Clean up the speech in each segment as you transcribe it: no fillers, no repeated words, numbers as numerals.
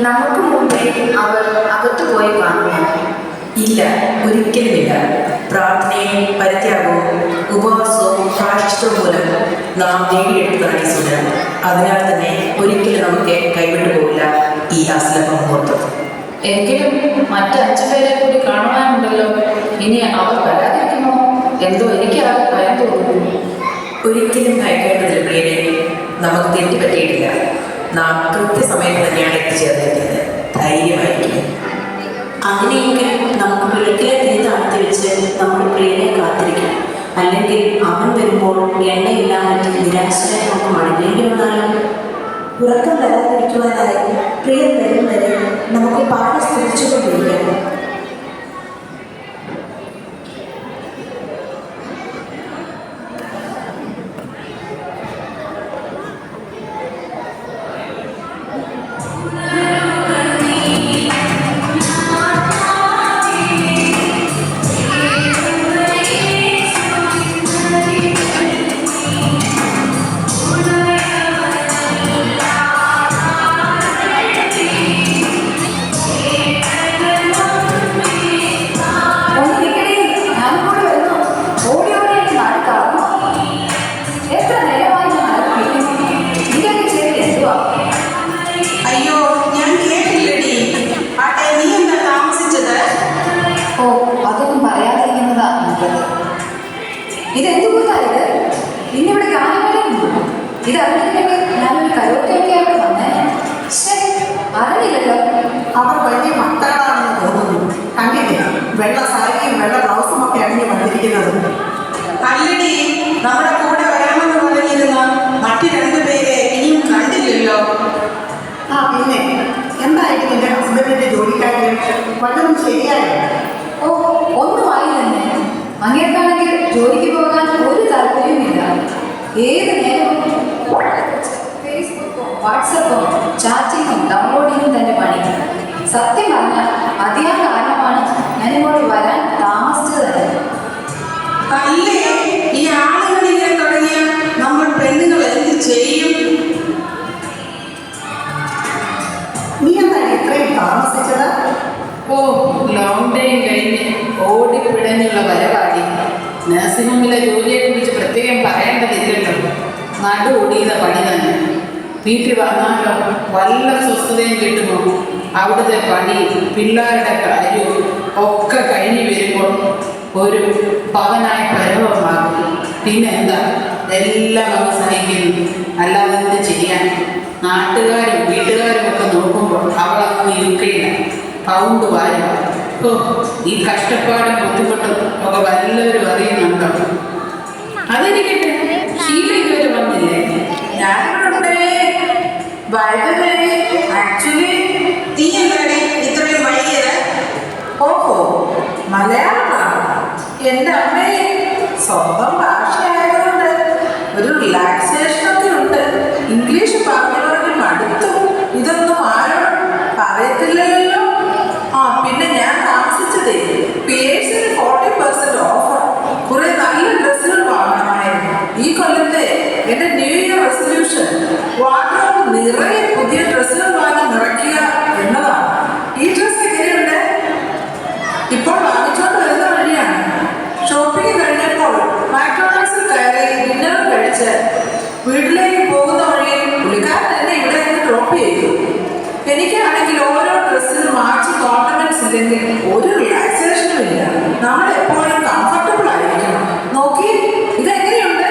നമുക്ക് മുമ്പേ അവർ അകത്തു പോയി കാണുമോ? ഇല്ല, ഒരിക്കലുമില്ല. പ്രാർത്ഥനയും പരിത്യാഗവും ഉപവാസവും പ്രായശ്ചിത്തവും മൂലം നാം നേടിയെടുത്തതാണ് ഈ സുഖം. അതിനാൽ തന്നെ ഒരിക്കലും നമുക്ക് കൈവിട്ടു പോകില്ല ഈ അസ്ലഭ മുഹൂർത്തം. എങ്കിലും മറ്റ് 5 പേരെ കൂടി കാണുവാനുണ്ടല്ലോ. ഇനി അവർ വരാതിരിക്കുമോ? എന്തോ എനിക്ക് ആ ഭയം തോന്നുന്നു. ഒരിക്കലും ഭയക്കേണ്ടതില്ല പ്രിയരെ. നമുക്ക് തെറ്റുപറ്റിയിട്ടില്ല. നാം കൃത്യസമയത്ത് തന്നെയാണ് എത്തിച്ചേർന്നിരിക്കുന്നത്. ധൈര്യമായിരിക്കും. അങ്ങനെയെങ്കിൽ നമുക്ക് വിളക്കിലെ തീ താഴ്ത്തി വെച്ച് നമ്മുടെ പ്രിയനെ കാത്തിരിക്കാം. അല്ലെങ്കിൽ അവൻ വരുമ്പോൾ എണ്ണയില്ലാതെ നിരാശരായി നമുക്ക് മടങ്ങേണ്ടി വന്നാലോ? ഉറക്കം വരാതിരിക്കുവാനായി പ്രിയൻ വരും വരെ നമുക്ക് പാടി സ്തുതിച്ചുകൊണ്ടിരിക്കാം. ഇതെന്തുകൊണ്ടായത്? ഇന്നിവിടെ ഗാനമേളയുണ്ടോ? ഇതറിഞ്ഞില്ലെങ്കിൽ ഞാനൊരു കരോക്കെയൊക്കെയാണ് വന്നേ. അറിഞ്ഞില്ലല്ലോ. അവർ വലിയ മക്കളാണെന്ന് തോന്നുന്നു. കണ്ടില്ലേ, വെള്ള സാരിയും വെള്ള ബ്ലൗസും ഒക്കെ അണിഞ്ഞ് വന്നിരിക്കുന്നത്. അല്ലടി, നമ്മുടെ കൂടെ വരാമെന്ന് പറഞ്ഞിരുന്ന മറ്റു 2 പേരെ ഇനിയും കണ്ടില്ലല്ലോ. പിന്നെ എന്തായിരിക്കും എൻ്റെ ഹസ്ബൻഡിൻ്റെ ജോലിക്കാര്യം? വല്ലതും ശരിയായോ? ഓ, ഒന്നും ആയില്ലെന്നെ. അങ്ങേർക്കാണെങ്കിൽ ജോലിക്ക് പോകാൻ ഒരു താല്പര്യവുമില്ല. ഏത് നേരവും ഫേസ്ബുക്കും വാട്സപ്പും ചാറ്റിങ്ങും ഡൗൺലോഡിങ്ങും തന്നെ പണി. സത്യം പറഞ്ഞാൽ അതിയായ കാരണമാണ് ഞാനിങ്ങോട്ട് വരാൻ താമസിച്ചത് തന്നെ. അല്ലേ, ഈ ആളുകളിങ്ങനെ തുടങ്ങിയ നമ്മൾ പെണ്ണുങ്ങൾ എന്ത് ചെയ്യും? നീ എന്താണ് ഇത്രയും താമസിച്ചത്? ഓ, ലോങ് ഡേ കഴിഞ്ഞ് ഓടിപ്പിടഞ്ഞുള്ള വരവാടി. നഴ്സിംഗ് ഹോമിലെ ജോലിയെക്കുറിച്ച് പ്രത്യേകം പറയേണ്ടതില്ലല്ലോ. നടു ഓടിയുന്ന പണി തന്നെ. വീട്ടിൽ വന്നാലോ വല്ല സ്വസ്ഥതയും കിട്ടുമോ? അവിടുത്തെ പണി, പിള്ളേരുടെ കാര്യവും ഒക്കെ കഴിഞ്ഞ് വരുമ്പോൾ ഒരു പവനായ പരിഭവമാകും. പിന്നെ എന്താ, എല്ലാം അങ്ങ് സഹിക്കുന്നു. അല്ലാതെ എന്ത് ചെയ്യാൻ? നാട്ടുകാരും വീട്ടുകാരും ഒക്കെ നോക്കുമ്പോൾ അവളങ്ങ് ഇരിക്കില്ല. പൗണ്ട് വാരും. ഓ, ഈ കഷ്ടപ്പാടും ബുദ്ധിമുട്ടും ഒക്കെ വല്ലവരും അറിയുന്നുണ്ടോ? അതെനിക്കട്ടെ, ഷീല ഇതുവരെ വന്നില്ലേ? ഞാനിവിടെ ആക്ച്വലി നീ എന്താണ് ഇത്രയും വൈകിയത്? ഓഹോ, മലയാളമാണ്. എൻ്റെ അമ്മയെ സ്വന്തം ഭാഷയായതുകൊണ്ട് ഒരു റിലാക്സേഷനൊക്കെ ഉണ്ട്. ഇംഗ്ലീഷ് പറഞ്ഞവർക്ക് മടുത്തു. ഇതൊന്നും ആരും പറയത്തില്ലല്ലോ. പിന്നെ ഞാൻ താമസിച്ചതേ പേഴ്സിന് 40% ഓഫർ. കുറെ നല്ല ഡ്രസ്സുകൾ വാങ്ങണമായിരുന്നു. ഈ കൊല്ലത്തെ എൻ്റെ ന്യൂ ഇയർ റെസൊല്യൂഷൻ വാർഡ്രോബ് നിറയെ പുതിയ ഡ്രസ്സുകൾ വാങ്ങി നിറയ്ക്കുക എന്നതാണ്. ഈ ഡ്രസ്സ് എങ്ങനെയുണ്ട്? ഇപ്പോൾ വാങ്ങിച്ചുകൊണ്ട് വരുന്ന വഴിയാണ്. ഷോപ്പിംഗ് കഴിഞ്ഞപ്പോൾ മാക്ഡൊണാൾഡ്സിൽ കയറി ഡിന്നറും കഴിച്ച് വീട്ടിലേക്ക് പോകുന്ന വഴിയിൽ പുള്ളിക്കാരൻ എന്നെ ഇവിടെ നിന്ന് ഡ്രോപ്പ് ചെയ്തു. എനിക്കാണെങ്കിൽ ഓരോ ഡ്രസ്സിനും മാച്ചിങ് ഓർണമെന്റ്സ് ഇല്ലെങ്കിൽ ഒരു റിലാക്സേഷനും ഇല്ല. നമ്മൾ എപ്പോഴും കംഫർട്ടബിൾ ആയിരിക്കണം. നോക്കി, ഇതെങ്ങനെയുണ്ട്?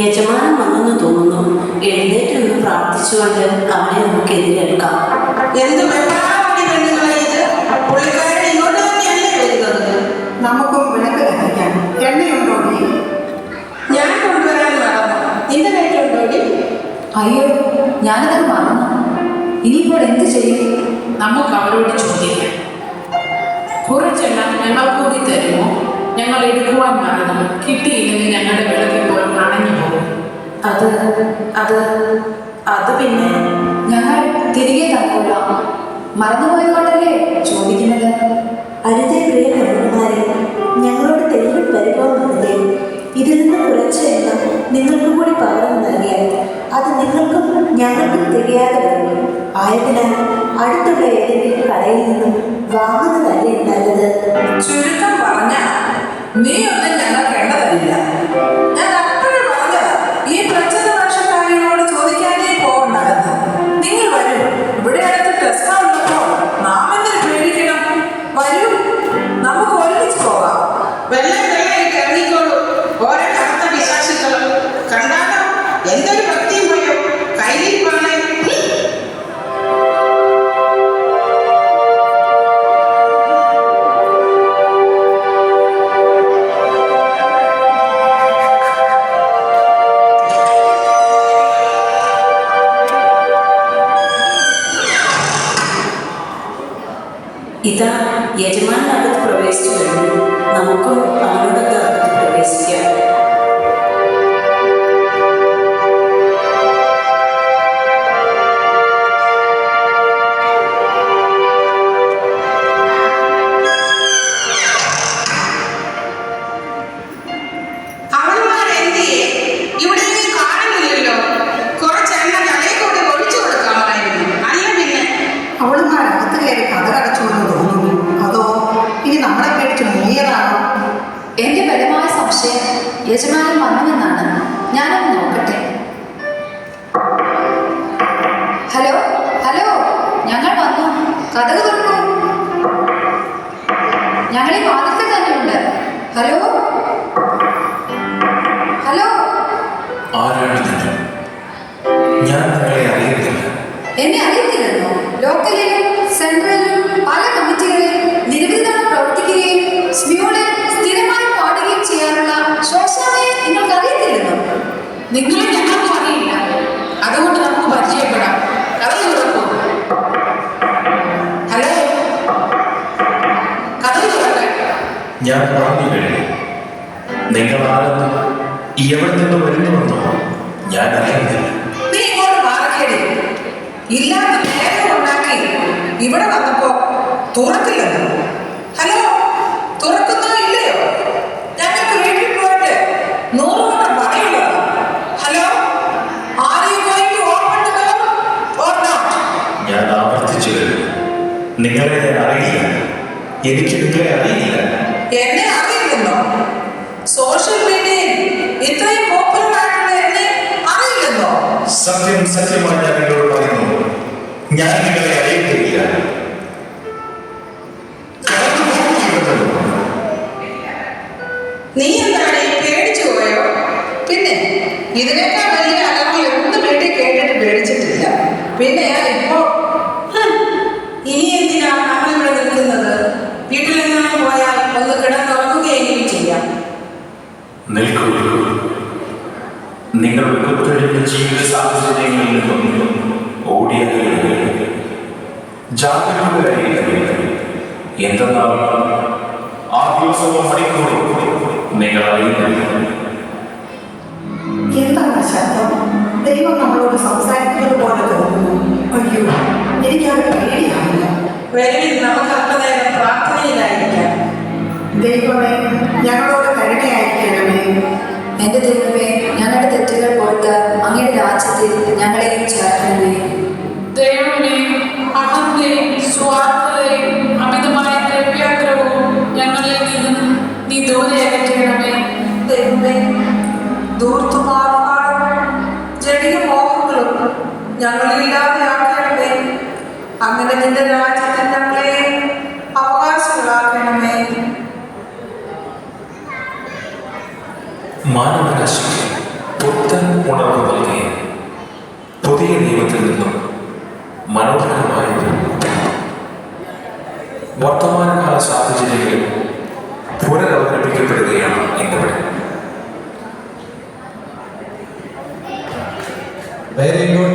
യജമാനൻ വന്നെന്ന് തോന്നുന്നു. എഴുന്നേറ്റ് നിന്ന് പ്രാർത്ഥിച്ചുകൊണ്ട് അവനെ നമുക്ക് എതിരേൽക്കാം. എന്ത് വെപ്പാടി പെണ്ണുങ്ങളെ ഇത്? പുള്ളിക്കാരൻ ഇങ്ങോട്ട് തന്നെയല്ലേ വരുന്നത്? നമുക്കും വിളക്ക് കത്തിക്കാം. എണ്ണയുണ്ടോടി? ഞാൻ കൊണ്ടുവരാൻ മറന്നു. നിന്റെ കയ്യിലുണ്ടോടി? അയ്യോ, ഞാനത് മറന്നു. ഇനിയിപ്പോൾ എന്ത് ചെയ്യും? നമുക്ക് അവരോട് ചോദിക്കാം. കുറച്ചെല്ലാം ഞങ്ങൾ കൂടി തരുമോ? ഞങ്ങൾ എടുക്കുവാൻ മറന്നു. കിട്ടിയില്ലെങ്കിൽ ഞങ്ങളുടെ വിളക്കിൽ പോലും അണഞ്ഞു പോകും. അത് പിന്നെ ഞങ്ങൾ തിരികെ തന്നോളാം. മറന്നുപോയതുകൊണ്ടല്ലേ ചോദിക്കുന്നത്? അരുതേ പ്രിയ പൗരന്മാരെ, ഞങ്ങളോട് തെളിവിൽ പരിഭവമരുതേ. ഇതിൽ നിന്ന് കുറച്ച് എണ്ണം നിങ്ങൾക്കും കൂടി പകർന്നു നൽകിയാൽ അത് നിങ്ങൾക്കും ഞങ്ങൾക്കും തികയാതെ വരും. ആയതിനാൽ അടുത്തുള്ള ഏതെങ്കിലും കടയിൽ നിന്നും വാങ്ങുന്നതല്ലേ നല്ലത്. ചുരുക്കം പറഞ്ഞ നീ ഒന്നും ഞങ്ങൾക്ക് എണ്ണ തരില്ല. ഞാൻ അപ്പോഴും പറഞ്ഞതാ ഈ പ്രച്ഛന്ന ഭാഷക്കാരിയോട് ചോദിക്കാനേ പോകണ്ടെന്ന്. നിങ്ങൾ വരൂ, ഇവിടെ അടുത്ത് ടെസ്റ്റാ ഉള്ളപ്പോൾ നാം എന്തിനു പേടിക്കണം? വരൂ, നമുക്ക് ഒരുമിച്ച് പോകാം. വെള്ളം ഇറങ്ങിക്കോളൂ. ഓരോ കറുത്ത വിശ്വാസികളും കണ്ടാലോ എന്തൊരു ഭക്തിയും പോയോ കയ്യിൽ പാണേ. ഇതാ യജമാനകത്ത് പ്രവേശിച്ചു കഴിഞ്ഞു. നമുക്കും അവനോടൊക്കെ അകത്ത് പ്രവേശിക്കാം. അവളുമാരെന്തിയെ ഇവിടെ കാണുന്നില്ലല്ലോ. കുറച്ചെണ്ണ കടയിൽ കൂടി ഒഴിച്ചു കൊടുക്കാമായിരുന്നു. അല്ല പിന്നെ അവളുമാരകത്ത് കയറി കഥകടച്ചുവെന്ന് തോന്നുന്നു. അതോ ഇനി നമ്മളെ പേടിച്ച് മുങ്ങിയതാണോ? എന്റെ ബലമായ സംശയം യജമാനൻ വന്നുവെന്നാണ്. ഞാനൊന്ന് നോക്കട്ടെ. ഹലോ ഹലോ, ഞങ്ങൾ വന്നു. കഥക് തുറക്കൂ. ഞങ്ങൾ ഈ വാതിൽക്കൽ തന്നെയുണ്ട്. Hello hello. ആരാണ് നിങ്ങൾ? ഞാൻ നിങ്ങളെ അറിയുന്നില്ല. എന്നെ അറിയത്തില്ലെന്നോ? ലോക്കലിലും സെൻട്രലിലും പല കമ്മിറ്റികളിൽ നിരവധി തവണ പ്രവർത്തിക്കുകയും സ്മ്യൂളിൽ സ്ഥിരമായി പാടുകയും ചെയ്യാനുള്ള ശോശാമയെ നിങ്ങൾക്ക് അറിയത്തില്ലെന്നോ? നിങ്ങളെ ഞങ്ങൾക്കും അറിയില്ല. അതുകൊണ്ട് നമുക്ക് പരിചയപ്പെടാം. കഥ തുറക്കൂ. ഹലോ, കഥ തുറക്കാൻ. ഞാൻ പറഞ്ഞു കഴിഞ്ഞു. നിങ്ങൾ ആരെന്നും എവിടെ നിന്ന് വരുന്നുവെന്നോ ഞാൻ അറിയുന്നില്ല. നീ ഇങ്ങോട്ട് മാറക്കേടി. ഇല്ലാത്ത നേരം ഉണ്ടാക്കി ഇവിടെ വന്നപ്പോ തുറക്കില്ലെന്നോ? ഹലോ, തുറക്കുന്നോ ഇല്ലയോ? ഞങ്ങൾക്ക് വീട്ടിൽ പോയിട്ട് 100 വട്ടം പറയുള്ളതാ. Hello, are you going to open the door or not? ഞാൻ ആവർത്തിച്ചു കഴിഞ്ഞു. നിങ്ങളെ ഞാൻ അറിയില്ല. എനിക്ക് നിങ്ങളെ അറിയില്ല. എന്നെ അറിയില്ലെന്നോ? സോഷ്യൽ മീഡിയയിൽ ഇത്രയും പോപ്പുലർ ആയിട്ടുള്ള എന്നെ അറിയില്ലെന്നോ? സത്യമായി ഞാൻ നിങ്ങളോട് പറയുന്നു, ഞാൻ നിങ്ങളെ അറിയില്ല. നീ എന്താണ് പേടിച്ചു പോയോ? പിന്നെ ഇതിനേക്കാൾ വലിയ അലർജി ഒന്നും വീട്ടിൽ കേട്ടിട്ട് പേടിച്ചിട്ടില്ല. പിന്നെ ഇപ്പോ ഇനി എന്തിനാ നമ്മളിവിടെ നിൽക്കുന്നത്? വീട്ടിലെങ്ങാനും പോയാൽ ഒന്ന് കിടന്നുറങ്ങുകയെങ്കിലും ചെയ്യാം. നിൽക്കൂ. നിങ്ങൾ വിപത്തുകളിലെ ജീവിത സാഹചര്യങ്ങളിൽ നിന്നും ഓടിയറിയുക. ജാഗ്രതയായിരിക്കുക. എന്തെന്നാൽ ആ ദിവസവും മണിക്കൂറും നിങ്ങൾ അറിയുന്നില്ല. എന്താണ് ശബ്ദം? ദൈവം നമ്മളോട് സംസാരിക്കുന്നത് പോലെ തോന്നുന്നു. അയ്യോ, എനിക്കത് പേടിയാവില്ല. വരവിൽ നമുക്ക് അല്പനേരം പ്രാർത്ഥനയിലായിരിക്കാം. ദൈവമേ, ഞങ്ങളോട് കരുണയായിരിക്കണമേ. എന്റെ ദൈവമേ, ഞങ്ങളുടെ തെറ്റുകൾ പൊറുത്ത് അങ്ങയുടെ രാജ്യത്തിൽ ഞങ്ങളെയും ചേർക്കണമേ. ദൈവമേ, അഹന്തയും സ്വാർത്ഥതയും അമിതമായ ദ്രവ്യാഗ്രഹവും ഞങ്ങളിൽ നിന്നും നീ ദൂരെ അകറ്റണമേ. ദൈവമേ, ധൂർത്തുമാർഗങ്ങളും ജടിക മോഹങ്ങളും ഞങ്ങളില്ലാതെ ആക്കണമേ. അങ്ങനെ നിന്റെ രാജ്യത്തിൽ ഞങ്ങളെ അവകാശങ്ങളാക്കണമേ. മാനവരാശിക്ക് പുത്തൻ ഉണർവ് നൽകി പുതിയ നിയമത്തിൽ നിന്നും മനോഹരമായ വർത്തമാനകാല സാഹചര്യങ്ങളിൽ പുനരവതരിപ്പിക്കപ്പെടുകയാണ് എന്നിവിടെ. Very good.